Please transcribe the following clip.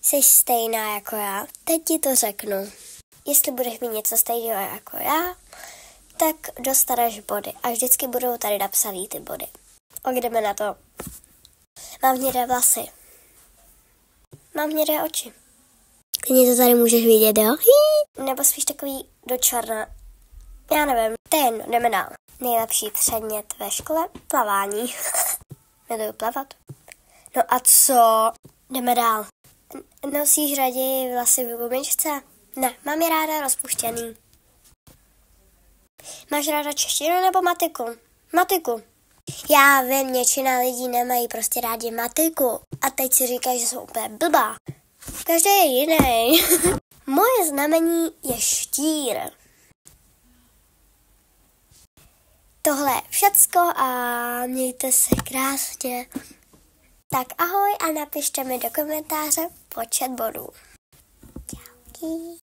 jsi stejná jako já, teď ti to řeknu. Jestli budeš mít něco stejného jako já, tak dostaneš body. A vždycky budou tady napsaný ty body. Jdeme na to. Mám hnědé vlasy. Mám hnědé oči. Klidně to tady můžeš vidět, jo? Nebo spíš takový do černa. Já nevím. To je jedno, jdeme dál. Nejlepší předmět ve škole? Plavání. Miluju plavat. No a co? Jdeme dál. Nosíš raději vlasy v gumičce? Ne, mám je ráda rozpuštěný. Máš ráda češtinu nebo matiku? Matiku. Já vím, většina lidí nemají prostě rádi matiku. A teď si říkají, že jsou úplně blbá. Každý je jiný. Moje znamení je štír. Tohle je všecko a mějte se krásně. Tak ahoj a napište mi do komentáře počet bodů. Čauky.